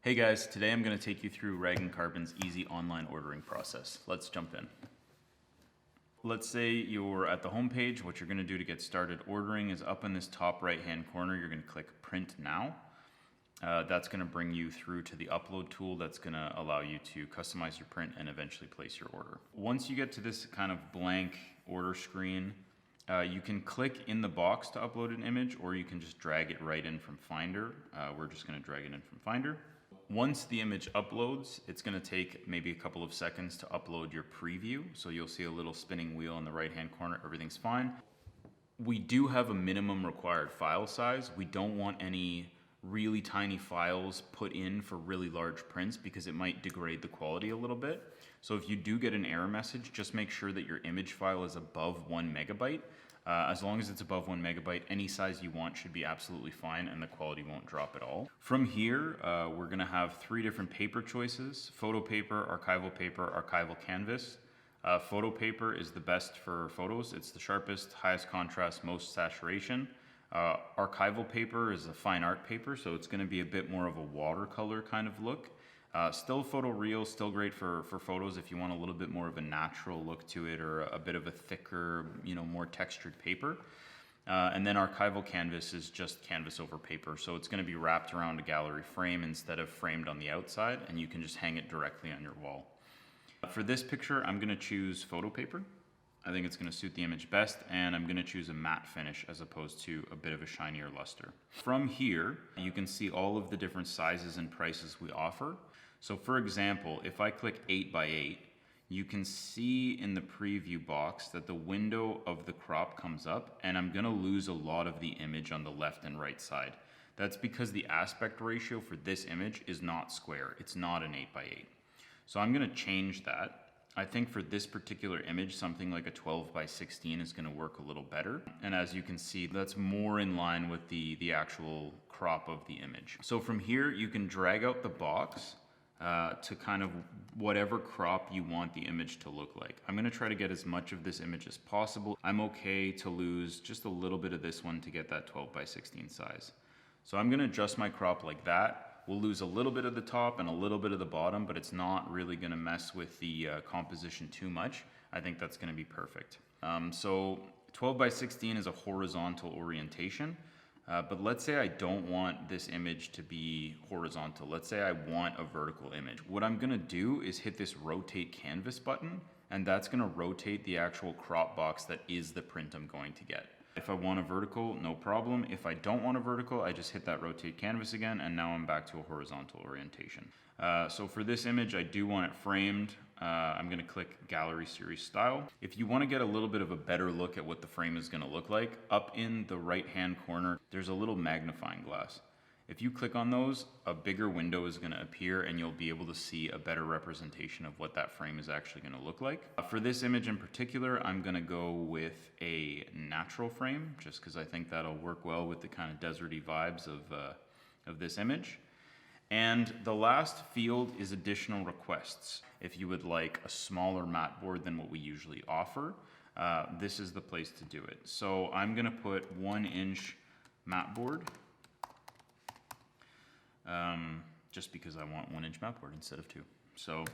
Hey guys, today I'm going to take you through Rag & Carbon's easy online ordering process. Let's jump in. Let's say you're at the home page. What you're going to do to get started ordering is up in this top right hand corner, you're going to click Print Now. That's going to bring you through to the upload tool that's going to allow you to customize your print and eventually place your order. Once you get to this kind of blank order screen, you can click in the box to upload an image, or you can just drag it right in from Finder. We're just going to drag it in from Finder. Once the image uploads, it's going to take maybe a couple of seconds to upload your preview. So you'll see a little spinning wheel in the right hand corner. Everything's fine. We do have a minimum required file size. We don't want any really tiny files put in for really large prints because it might degrade the quality a little bit. So if you do get an error message, just make sure that your image file is above 1 megabyte. As long as it's above 1 megabyte, any size you want should be absolutely fine and the quality won't drop at all. From here, we're gonna have 3 different paper choices: photo paper, archival canvas. Photo paper is the best for photos. It's the sharpest, highest contrast, most saturation. Archival paper is a fine art paper, so it's gonna be a bit more of a watercolor kind of look. Still photoreal, still great for photos if you want a little bit more of a natural look to it, or a bit of a thicker, more textured paper. And then archival canvas is just canvas over paper. So it's going to be wrapped around a gallery frame instead of framed on the outside, and you can just hang it directly on your wall. For this picture, I'm going to choose photo paper. I think it's going to suit the image best, and I'm going to choose a matte finish as opposed to a bit of a shinier luster. From here, you can see all of the different sizes and prices we offer. So for example, if I click 8x8, you can see in the preview box that the window of the crop comes up, and I'm gonna lose a lot of the image on the left and right side. That's because the aspect ratio for this image is not square. It's not an 8x8. So I'm gonna change that. I think for this particular image, something like a 12x16 is gonna work a little better. And as you can see, that's more in line with the actual crop of the image. So from here, you can drag out the box to kind of whatever crop you want the image to look like. I'm gonna try to get as much of this image as possible. I'm okay to lose just a little bit of this one to get that 12x16 size. So I'm gonna adjust my crop like that. We'll lose a little bit of the top and a little bit of the bottom, but it's not really gonna mess with the composition too much. I think that's gonna be perfect. So 12x16 is a horizontal orientation. But let's say I don't want this image to be horizontal. Let's say I want a vertical image. What I'm gonna do is hit this rotate canvas button, and that's gonna rotate the actual crop box that is the print I'm going to get. If I want a vertical, no problem. If I don't want a vertical, I just hit that rotate canvas again, and now I'm back to a horizontal orientation. So for this image, I do want it framed. I'm gonna click Gallery Series Style. If you wanna get a little bit of a better look at what the frame is gonna look like, up in the right-hand corner, there's a little magnifying glass. If you click on those, a bigger window is gonna appear, and you'll be able to see a better representation of what that frame is actually gonna look like. For this image in particular, I'm gonna go with a natural frame, just because I think that'll work well with the kind of deserty vibes of this image. And the last field is additional requests. If you would like a smaller mat board than what we usually offer, this is the place to do it. So I'm gonna put 1-inch mat board, just because I want 1-inch mat board instead of 2. So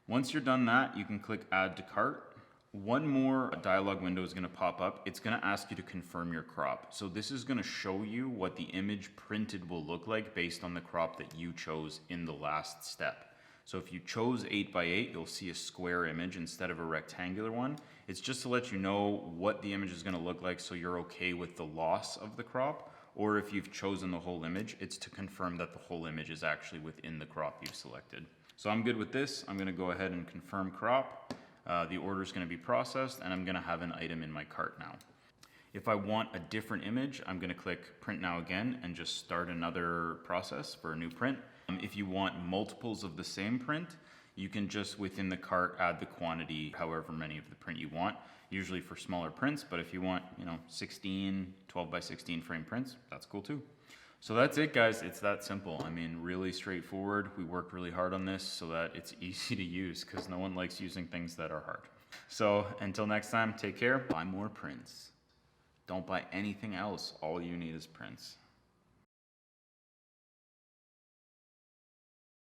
once you're done that, you can click Add to Cart. One more dialog window is gonna pop up. It's gonna ask you to confirm your crop. So this is gonna show you what the image printed will look like based on the crop that you chose in the last step. So if you chose 8x8, you'll see a square image instead of a rectangular one. It's just to let you know what the image is gonna look like so you're okay with the loss of the crop. Or if you've chosen the whole image, it's to confirm that the whole image is actually within the crop you've selected. So I'm good with this. I'm gonna go ahead and confirm crop. The order is going to be processed, and I'm going to have an item in my cart now. If I want a different image, I'm going to click Print Now again and just start another process for a new print. If you want multiples of the same print, you can just within the cart add the quantity, however many of the print you want, usually for smaller prints. But if you want, 16, 12x16 frame prints, that's cool too. So that's it, guys. It's that simple. I mean, really straightforward. We worked really hard on this so that it's easy to use, because no one likes using things that are hard. So until next time, take care. Buy more prints. Don't buy anything else. All you need is prints.